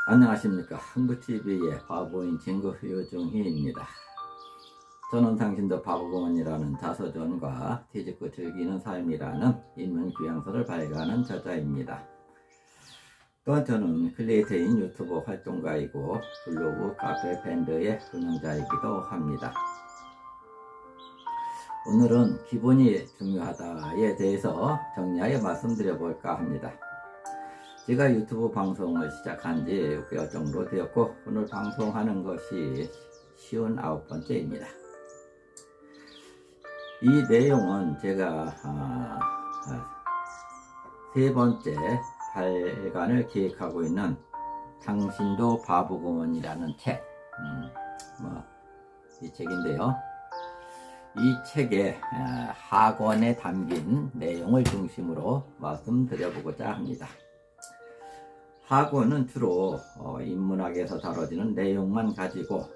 안녕하십니까. 흥부TV의 바보인 친구 유중희입니다. 저는 당신도 바보공원이라는 자서전과 뒤집고 즐기는 삶이라는 인문 교양서를 발간한 저자입니다. 또한 저는 크리에이터인 유튜브 활동가이고 블로그 카페 밴드의 운영자이기도 합니다. 오늘은 기본이 중요하다에 대해서 정리하여 말씀드려 볼까 합니다. 제가 유튜브 방송을 시작한 지 6개월 정도 되었고 오늘 방송하는 것이 59번째입니다. 이 내용은 제가 세 번째 발간을 계획하고 있는 당신도 바보공원이라는 책, 이 책인데요. 이 책의 하권에 담긴 내용을 중심으로 말씀드려보고자 합니다. 하권은 주로 인문학에서 다뤄지는 내용만 가지고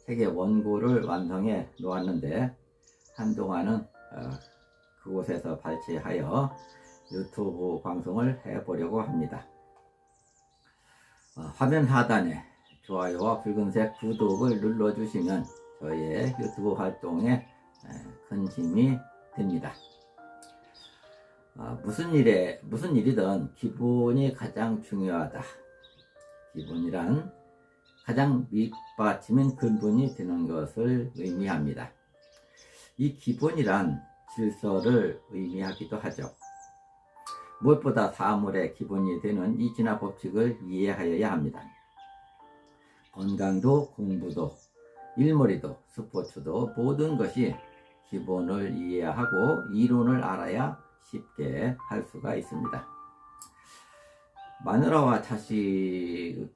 책의 원고를 완성해 놓았는데 한동안은 그곳에서 발췌하여 유튜브 방송을 해보려고 합니다. 화면 하단에 좋아요와 붉은색 구독을 눌러주시면 저희의 유튜브 활동에 큰 힘이 됩니다. 무슨 일이든 기본이 가장 중요하다. 기본이란 가장 밑받침인 근본이 되는 것을 의미합니다. 이 기본이란 질서를 의미하기도 하죠. 무엇보다 사물의 기본이 되는 이치나 법칙을 이해하여야 합니다. 건강도 공부도 일머리도 스포츠도 모든 것이 기본을 이해하고 이론을 알아야 쉽게 할 수가 있습니다. 마누라와 자식만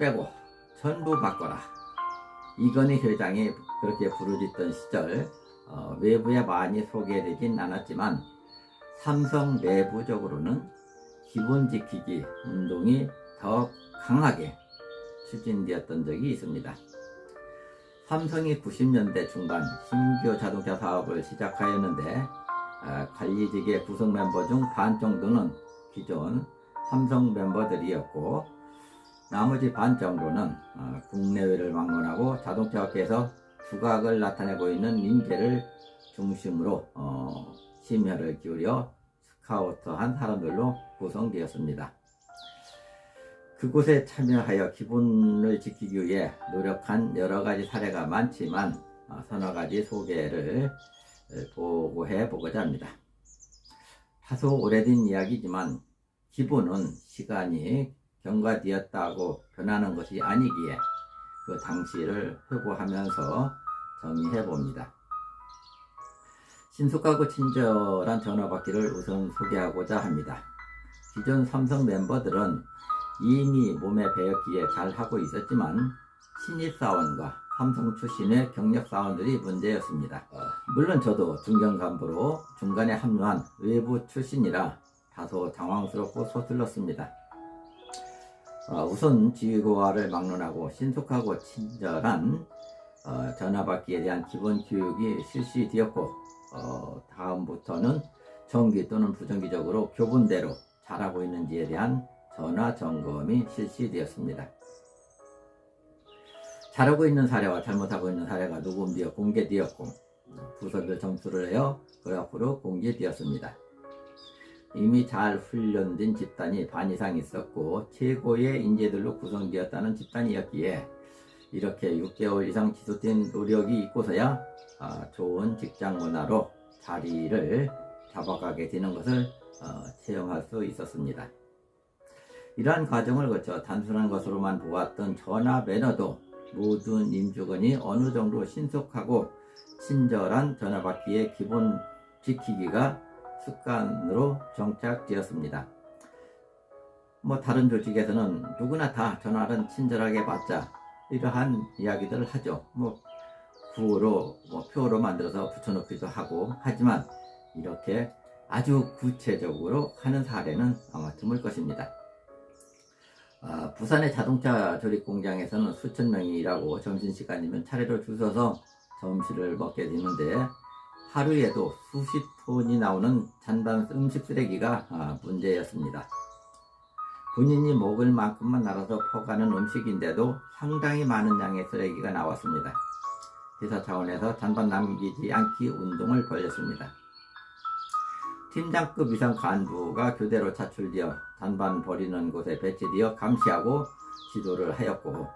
빼고 전부 바꿔라. 이건희 회장이 그렇게 부르짖던 시절 외부에 많이 소개되진 않았지만 삼성 내부적으로는 기본 지키기 운동이 더 강하게 추진되었던 적이 있습니다. 삼성이 90년대 중반 신규 자동차 사업을 시작하였는데 관리직의 구성 멤버 중 반 정도는 기존 삼성 멤버들이었고 나머지 반 정도는 국내외를 방문하고 자동차 업계에서 두각을 나타내고 있는 인재를 중심으로 심혈을 기울여 스카우트한 사람들로 구성되었습니다. 그곳에 참여하여 기본을 지키기 위해 노력한 여러 가지 사례가 많지만 서너 가지 소개를 보고해 보고자 합니다. 다소 오래된 이야기지만 기본은 시간이 경과되었다고 변하는 것이 아니기에 그 당시를 회고하면서 정의해 봅니다. 신속하고 친절한 전화받기를 우선 소개하고자 합니다. 기존 삼성 멤버들은 이미 몸에 배었기에 잘하고 있었지만 신입사원과 삼성 출신의 경력사원들이 문제였습니다. 물론 저도 중견간부로 중간에 합류한 외부 출신이라 다소 당황스럽고 서툴렀습니다. 우선 지휘고하를 막론하고 신속하고 친절한 전화받기에 대한 기본 교육이 실시되었고 다음부터는 정기 또는 부정기적으로 교본대로 잘하고 있는지에 대한 전화 점검이 실시되었습니다. 잘하고 있는 사례와 잘못하고 있는 사례가 녹음되어 공개되었고 부서별 점수를 내어 그래프로 공개되었습니다. 이미 잘 훈련된 집단이 반 이상 있었고 최고의 인재들로 구성되었다는 집단이었기에 이렇게 6개월 이상 지속된 노력이 있고서야 좋은 직장 문화로 자리를 잡아가게 되는 것을 체험할 수 있었습니다. 이러한 과정을 거쳐 단순한 것으로만 보았던 전화 매너도 모든 임직원이 어느 정도 신속하고 친절한 전화받기의 기본 지키기가 습관으로 정착되었습니다. 다른 조직에서는 누구나 다 전화를 친절하게 받자 이러한 이야기들을 하죠. 구호로 표로 만들어서 붙여놓기도 하고 하지만 이렇게 아주 구체적으로 하는 사례는 아마 드물 것입니다. 부산의 자동차 조립 공장에서는 수천 명이 일하고 점심시간이면 차례로 줄 서서 점심을 먹게 되는데 하루에도 수십 톤이 나오는 잔반 음식 쓰레기가 문제였습니다. 본인이 먹을 만큼만 알아서 퍼가는 음식인데도 상당히 많은 양의 쓰레기가 나왔습니다. 회사 차원에서 잔반 남기지 않기 운동을 벌였습니다. 팀장급 이상 간부가 교대로 차출되어 잔반 버리는 곳에 배치되어 감시하고 지도를 하였고,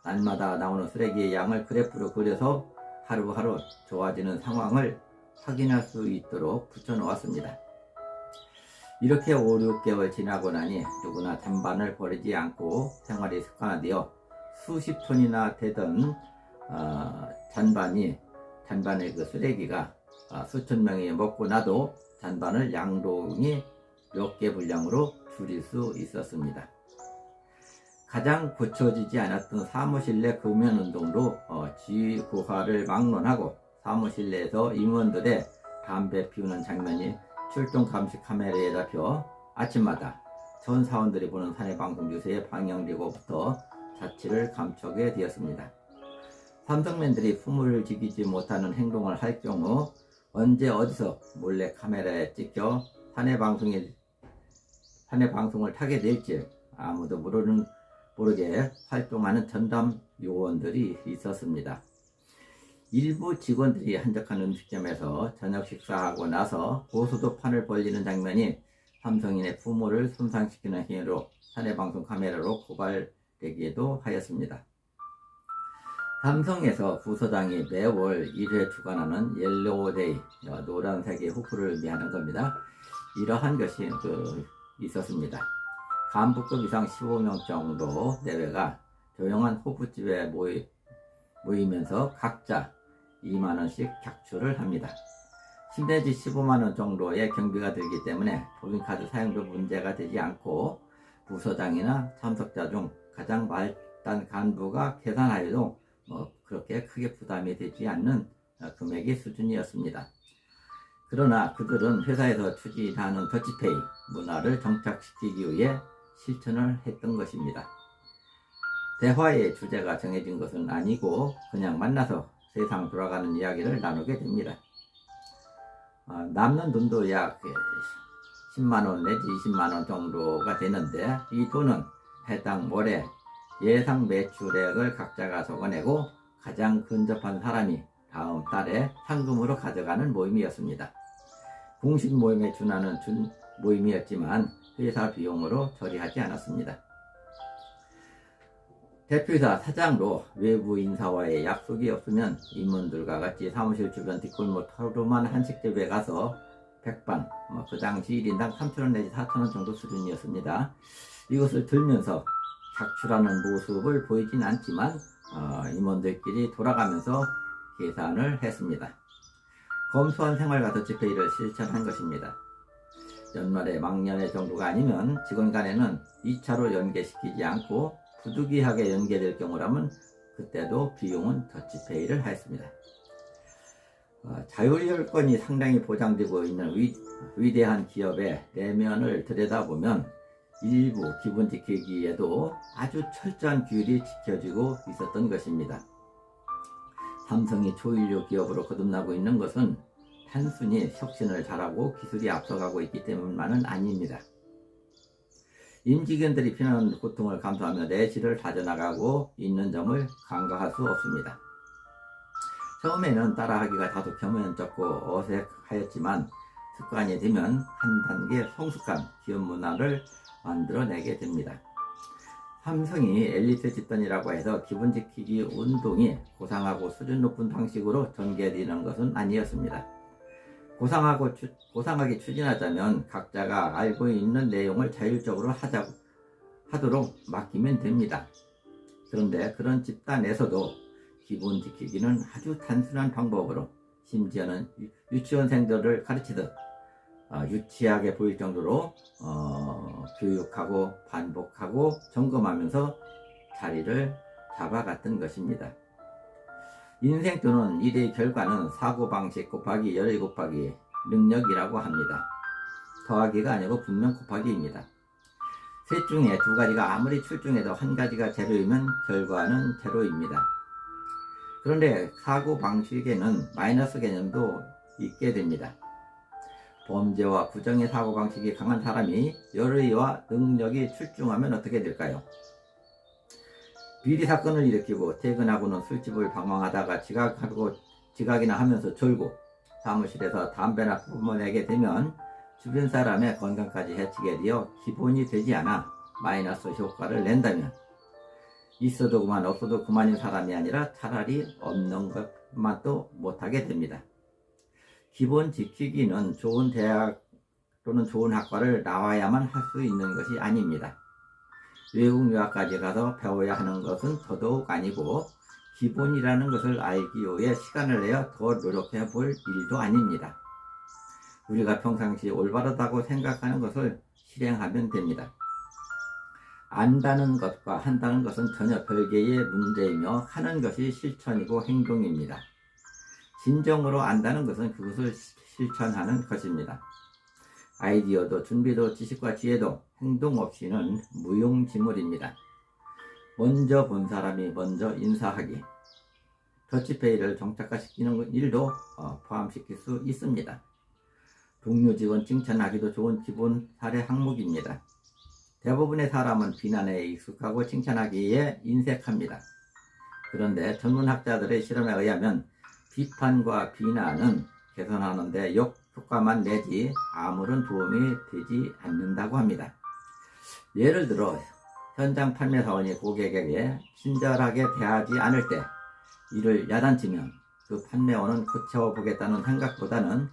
날마다 나오는 쓰레기의 양을 그래프로 그려서 하루하루 좋아지는 상황을 확인할 수 있도록 붙여놓았습니다. 이렇게 5, 6개월 지나고 나니 누구나 잔반을 버리지 않고 생활이 습관화되어 수십 톤이나 되던 잔반의 그 쓰레기가 수천 명이 먹고 나도 잔반을 양동이 몇 개 분량으로 줄일 수 있었습니다. 가장 고쳐지지 않았던 사무실 내 금연운동도 지구화를 막론하고 사무실 내에서 임원들의 담배 피우는 장면이 출동 감시 카메라에 잡혀 아침마다 전 사원들이 보는 사내방송 뉴스에 방영되고부터 자취를 감추게 되었습니다. 삼성맨들이 품을 지키지 못하는 행동을 할 경우 언제 어디서 몰래 카메라에 찍혀 사내방송을 타게 될지 아무도 모르게 활동하는 전담 요원들이 있었습니다. 일부 직원들이 한적한 음식점에서 저녁 식사하고 나서 고소득판을 벌리는 장면이 삼성인의 부모를 손상시키는 행위로 사내방송 카메라로 고발되기도 하였습니다. 삼성에서 부서장이 매월 1회 주관하는 옐로우데이, 노란색의 후프를 의미하는 겁니다. 이러한 것이 있었습니다. 간부급 이상 15명 정도 내외가 조용한 호프집에 모이면서 각자 2만원씩 객출을 합니다. 10 내지 15만원 정도의 경비가 들기 때문에 법인카드 사용도 문제가 되지 않고 부서장이나 참석자 중 가장 말단 간부가 계산하여도 그렇게 크게 부담이 되지 않는 금액의 수준이었습니다. 그러나 그들은 회사에서 추진하는 더치페이 문화를 정착시키기 위해 실천을 했던 것입니다. 대화의 주제가 정해진 것은 아니고 그냥 만나서 세상 돌아가는 이야기를 나누게 됩니다. 남는 돈도 약 10만원 내지 20만원 정도가 되는데 이 돈은 해당 월에 예상 매출액을 각자가 적어내고 가장 근접한 사람이 다음 달에 상금으로 가져가는 모임이었습니다. 공식 모임에 준하는 모임이었지만 회사 비용으로 처리하지 않았습니다. 대표이사 사장도 외부 인사와의 약속이 없으면 임원들과 같이 사무실 주변 뒷골목 하루만 한식집에 가서 백반, 그 당시 1인당 3,000원 내지 4,000원 정도 수준이었습니다. 이것을 들면서 작출하는 모습을 보이진 않지만 임원들끼리 돌아가면서 계산을 했습니다. 검소한 생활과 더치페이를 실천한 것입니다. 연말에 막년회 정도가 아니면 직원 간에는 2차로 연계시키지 않고 부득이하게 연계될 경우라면 그때도 비용은 더치페이를 하였습니다. 자율여건이 상당히 보장되고 있는 위대한 기업의 내면을 들여다보면 일부 기분 지키기에도 아주 철저한 규율이 지켜지고 있었던 것입니다. 삼성이 초인류 기업으로 거듭나고 있는 것은 단순히 혁신을 잘하고 기술이 앞서가고 있기 때문만은 아닙니다. 임직원들이 피나는 고통을 감수하며 내실을 다져나가고 있는 점을 간과할 수 없습니다. 처음에는 따라하기가 다소 겸연쩍고 어색하였지만 습관이 되면 한 단계 성숙한 기업 문화를 만들어내게 됩니다. 삼성이 엘리트 집단이라고 해서 기분 지키기 운동이 고상하고 수준 높은 방식으로 전개되는 것은 아니었습니다. 고상하게 추진하자면 각자가 알고 있는 내용을 자율적으로 하도록 맡기면 됩니다. 그런데 그런 집단에서도 기분 지키기는 아주 단순한 방법으로, 심지어는 유치원생들을 가르치듯 유치하게 보일 정도로 교육하고 반복하고 점검하면서 자리를 잡아갔던 것입니다. 인생 또는 일의 결과는 사고방식 곱하기 열 곱하기 능력이라고 합니다. 더하기가 아니고 분명 곱하기입니다. 셋 중에 두 가지가 아무리 출중해도 한 가지가 제로이면 결과는 제로입니다. 그런데 사고방식에는 마이너스 개념도 있게 됩니다. 범죄와 부정의 사고방식이 강한 사람이 열의와 능력이 출중하면 어떻게 될까요? 비리 사건을 일으키고 퇴근하고는 술집을 방황하다가 지각이나 하면서 졸고 사무실에서 담배나 뿜어내게 되면 주변 사람의 건강까지 해치게 되어 기본이 되지 않아 마이너스 효과를 낸다면 있어도 그만 없어도 그만인 사람이 아니라 차라리 없는 것만도 못하게 됩니다. 기본 지키기는 좋은 대학 또는 좋은 학과를 나와야만 할 수 있는 것이 아닙니다. 외국 유학까지 가서 배워야 하는 것은 더더욱 아니고 기본이라는 것을 알기 위해 시간을 내어 더 노력해 볼 일도 아닙니다. 우리가 평상시 올바르다고 생각하는 것을 실행하면 됩니다. 안다는 것과 한다는 것은 전혀 별개의 문제이며 하는 것이 실천이고 행동입니다. 진정으로 안다는 것은 그것을 실천하는 것입니다. 아이디어도 준비도 지식과 지혜도 행동 없이는 무용지물입니다. 먼저 본 사람이 먼저 인사하기, 더치페이를 정착화시키는 일도 포함시킬 수 있습니다. 동료 직원 칭찬하기도 좋은 기본 사례 항목입니다. 대부분의 사람은 비난에 익숙하고 칭찬하기에 인색합니다. 그런데 전문학자들의 실험에 의하면 비판과 비난은 개선하는 데 역효과만 내지 아무런 도움이 되지 않는다고 합니다. 예를 들어 현장 판매 사원이 고객에게 친절하게 대하지 않을 때 이를 야단치면 그 판매원은 고쳐보겠다는 생각보다는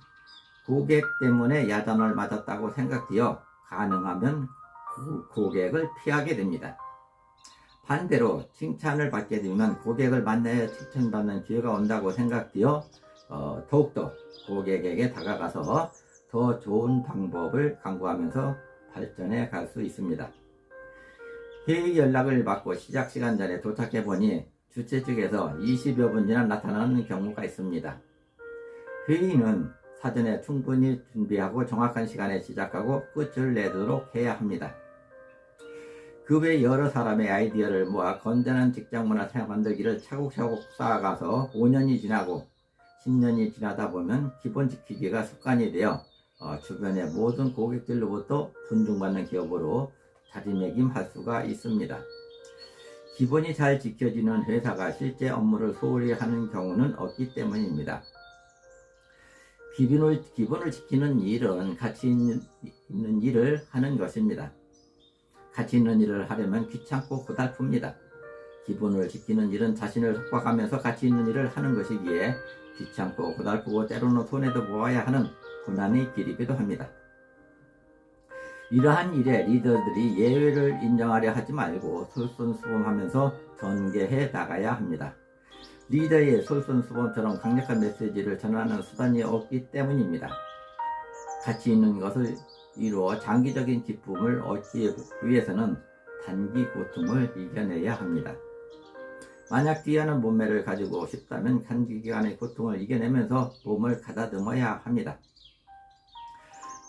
고객 때문에 야단을 맞았다고 생각되어 가능하면 고객을 피하게 됩니다. 반대로 칭찬을 받게 되면 고객을 만나야 칭찬받는 기회가 온다고 생각되어 더욱더 고객에게 다가가서 더 좋은 방법을 강구하면서 발전해 갈 수 있습니다. 회의 연락을 받고 시작 시간 전에 도착해 보니 주최 측에서 20여 분 지나 나타나는 경우가 있습니다. 회의는 사전에 충분히 준비하고 정확한 시간에 시작하고 끝을 내도록 해야 합니다. 그 외 여러 사람의 아이디어를 모아 건전한 직장문화 만들기를 차곡차곡 쌓아가서 5년이 지나고 10년이 지나다 보면 기본 지키기가 습관이 되어 주변의 모든 고객들로부터 존중받는 기업으로 자리매김할 수가 있습니다. 기본이 잘 지켜지는 회사가 실제 업무를 소홀히 하는 경우는 없기 때문입니다. 기본을 지키는 일은 가치 있는 일을 하는 것입니다. 가치 있는 일을 하려면 귀찮고 고달픕니다. 기본을 지키는 일은 자신을 속박하면서 가치 있는 일을 하는 것이기에 귀찮고 고달프고 때로는 손해도 보아야 하는 고난의 길이기도 합니다. 이러한 일에 리더들이 예외를 인정하려 하지 말고 솔선수범하면서 전개해 나가야 합니다. 리더의 솔선수범처럼 강력한 메시지를 전하는 수단이 없기 때문입니다. 가치 있는 것을 이루어 장기적인 기쁨을 얻기 위해서는 단기 고통을 이겨내야 합니다. 만약 뛰어난 몸매를 가지고 싶다면 단기간의 고통을 이겨내면서 몸을 가다듬어야 합니다.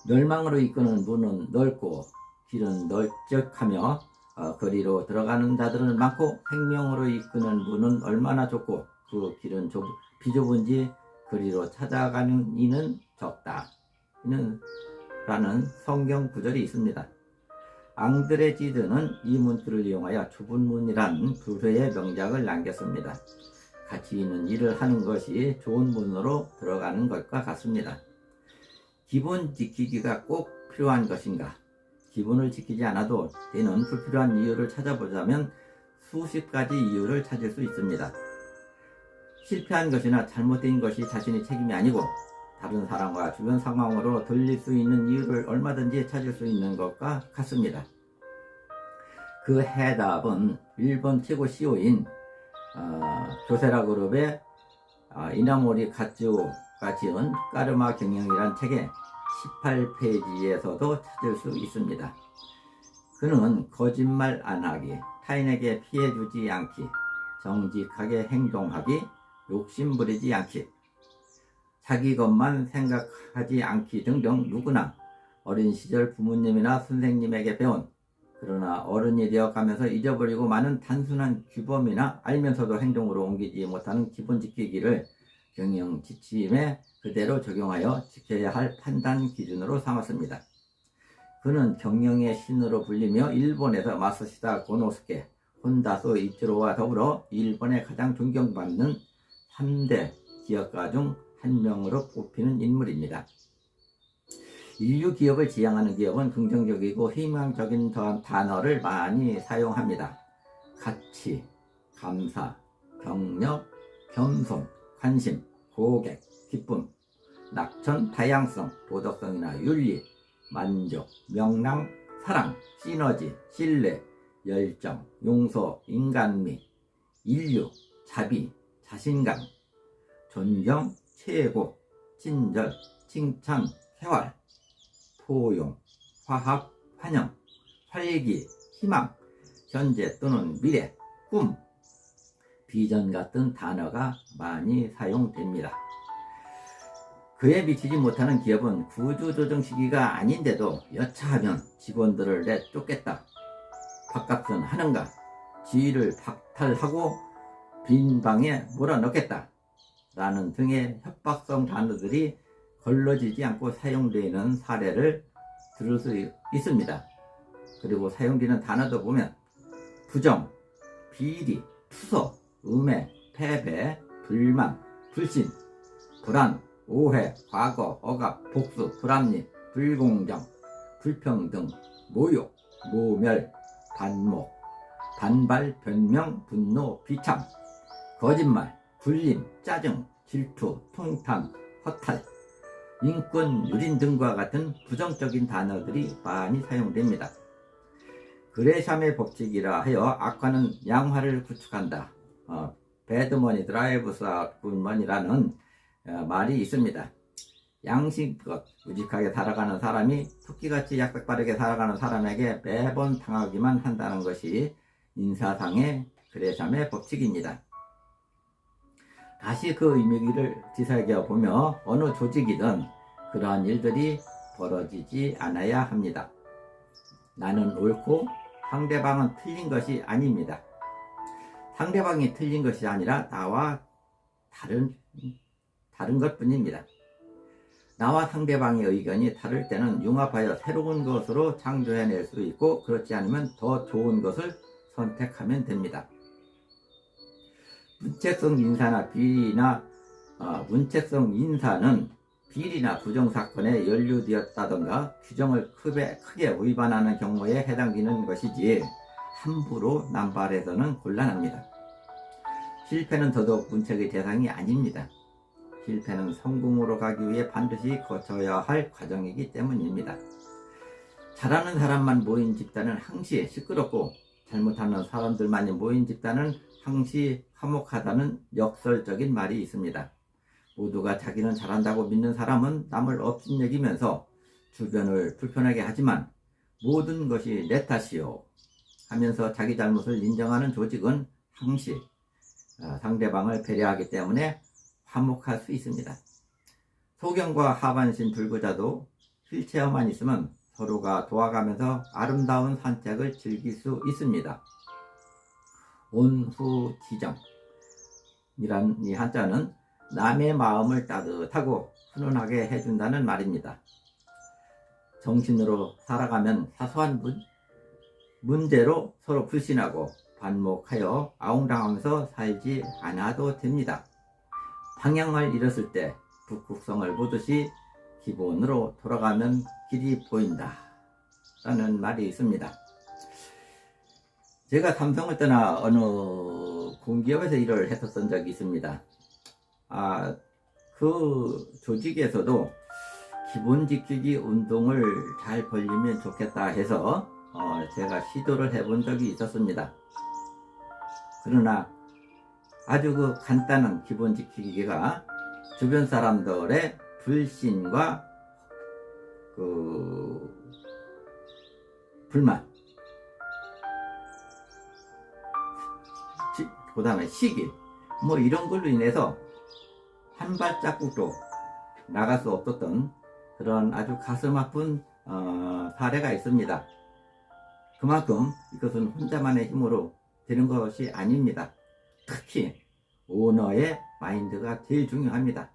멸망으로 이끄는 문은 넓고 길은 널쩍하며 거리로 들어가는 자들은 많고 생명으로 이끄는 문은 얼마나 좁고 그 길은 비좁은지 거리로 찾아가는 이는 적다. 라는 성경 구절이 있습니다. 앙드레지드는 이 문구를 이용하여 좁은 문이란 두 회의 명작을 남겼습니다. 가치 있는 일을 하는 것이 좋은 문으로 들어가는 것과 같습니다. 기본 지키기가 꼭 필요한 것인가? 기본을 지키지 않아도 되는 불필요한 이유를 찾아보자면 수십 가지 이유를 찾을 수 있습니다. 실패한 것이나 잘못된 것이 자신의 책임이 아니고 다른 사람과 주변 상황으로 돌릴 수 있는 이유를 얼마든지 찾을 수 있는 것과 같습니다. 그 해답은 일본 최고 CEO인 교세라 그룹의 이나모리 가츠오가 지은 까르마 경영이란 책의 18페이지에서도 찾을 수 있습니다. 그는 거짓말 안 하기, 타인에게 피해 주지 않기, 정직하게 행동하기, 욕심 부리지 않기, 자기 것만 생각하지 않기 등등 누구나 어린 시절 부모님이나 선생님에게 배운 그러나 어른이 되어가면서 잊어버리고 많은 단순한 규범이나 알면서도 행동으로 옮기지 못하는 기본 지키기를 경영 지침에 그대로 적용하여 지켜야 할 판단 기준으로 삼았습니다. 그는 경영의 신으로 불리며 일본에서 마쓰시다 고노스케, 혼다소 이치로와 더불어 일본의 가장 존경받는 3대 기업가 중 한 명으로 뽑히는 인물입니다. 인류 기업을 지향하는 기업은 긍정적이고 희망적인 단어를 많이 사용합니다. 가치, 감사, 경력, 겸손, 관심, 고객, 기쁨, 낙천, 다양성, 도덕성이나 윤리, 만족, 명랑, 사랑, 시너지, 신뢰, 열정, 용서, 인간미, 인류, 자비, 자신감, 존경, 최고, 친절, 칭찬, 쾌활, 포용, 화합, 환영, 활기, 희망, 현재 또는 미래, 꿈, 비전 같은 단어가 많이 사용됩니다. 그에 미치지 못하는 기업은 구조조정 시기가 아닌데도 여차하면 직원들을 내쫓겠다, 밥값은 하는가, 지위를 박탈하고 빈 방에 몰아넣겠다 라는 등의 협박성 단어들이 걸러지지 않고 사용되는 사례를 들을 수 있습니다. 그리고 사용되는 단어도 보면 부정, 비리, 투서, 음해, 패배, 불만, 불신, 불안, 오해, 과거, 억압, 복수, 불합리, 불공정, 불평등, 모욕, 모멸, 반목, 반발, 변명, 분노, 비참, 거짓말, 불림, 짜증, 질투, 통탄, 허탈, 인권, 유린 등과 같은 부정적인 단어들이 많이 사용됩니다. 그레샴의 법칙이라 하여 악화는 양화를 구축한다. 배드머니 드라이브스 아웃 굿머니라는 말이 있습니다. 양심껏 우직하게 살아가는 사람이 토끼같이 약삭빠르게 살아가는 사람에게 매번 당하기만 한다는 것이 인사상의 그레샴의 법칙입니다. 다시 그 의미를 되새겨보며 어느 조직이든 그러한 일들이 벌어지지 않아야 합니다. 나는 옳고 상대방은 틀린 것이 아닙니다. 상대방이 틀린 것이 아니라 나와 다른 것뿐입니다. 나와 상대방의 의견이 다를 때는 융합하여 새로운 것으로 창조해낼 수 있고, 그렇지 않으면 더 좋은 것을 선택하면 됩니다. 문책성 인사는 비리나 부정사건에 연루되었다던가 규정을 크게 위반하는 경우에 해당되는 것이지 함부로 남발해서는 곤란합니다. 실패는 더더욱 문책의 대상이 아닙니다. 실패는 성공으로 가기 위해 반드시 거쳐야 할 과정이기 때문입니다. 잘하는 사람만 모인 집단은 항시 시끄럽고, 잘못하는 사람들만이 모인 집단은 항시 화목하다는 역설적인 말이 있습니다. 모두가 자기는 잘한다고 믿는 사람은 남을 업신여기면서 주변을 불편하게 하지만 모든 것이 내 탓이요 하면서 자기 잘못을 인정하는 조직은 항시 상대방을 배려하기 때문에 화목할 수 있습니다. 소경과 하반신 불구자도 휠체어만 있으면 서로가 도와가면서 아름다운 산책을 즐길 수 있습니다. 온후지정이란 이 한자는 남의 마음을 따뜻하고 훈훈하게 해준다는 말입니다. 정신으로 살아가면 사소한 문제로 서로 불신하고 반목하여 아웅당하면서 살지 않아도 됩니다. 방향을 잃었을 때 북극성을 보듯이 기본으로 돌아가면 길이 보인다 라는 말이 있습니다. 제가 삼성을 떠나 어느 공기업에서 일을 했었던 적이 있습니다. 그 조직에서도 기본 지키기 운동을 잘 벌리면 좋겠다 해서 제가 시도를 해본 적이 있었습니다. 그러나 아주 그 간단한 기본 지키기가 주변 사람들의 불신과 불만, 그 다음에 시기, 이런 걸로 인해서 한 발자국도 나갈 수 없었던 그런 아주 가슴 아픈 사례가 있습니다. 그만큼 이것은 혼자만의 힘으로 되는 것이 아닙니다. 특히 오너의 마인드가 제일 중요합니다.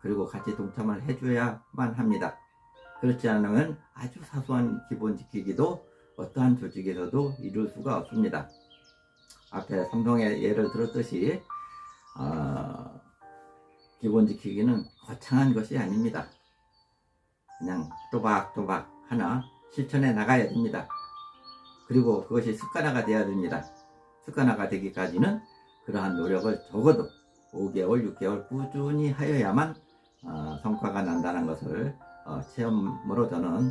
그리고 같이 동참을 해줘야만 합니다. 그렇지 않으면 아주 사소한 기본 지키기도 어떠한 조직에서도 이룰 수가 없습니다. 앞에 삼성의 예를 들었듯이 기본 지키기는 거창한 것이 아닙니다. 그냥 또박또박 하나 실천해 나가야 됩니다. 그리고 그것이 습관화가 되어야 됩니다. 습관화가 되기까지는 그러한 노력을 적어도 5개월, 6개월 꾸준히 하여야만 성과가 난다는 것을 체험으로 저는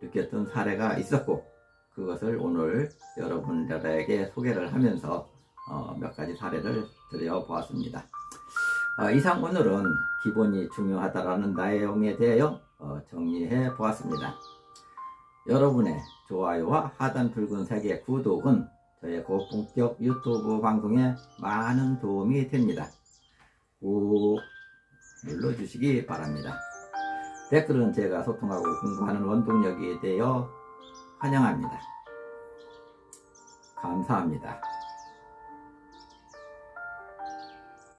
느꼈던 사례가 있었고, 그것을 오늘 여러분들에게 소개를 하면서 몇 가지 사례를 드려보았습니다. 이상 오늘은 기본이 중요하다라는 내용에 대하여 정리해 보았습니다. 여러분의 좋아요와 하단 붉은색의 구독은 저의 고품격 유튜브 방송에 많은 도움이 됩니다. 꾹 눌러주시기 바랍니다. 댓글은 제가 소통하고 공부하는 원동력이 되어 환영합니다. 감사합니다.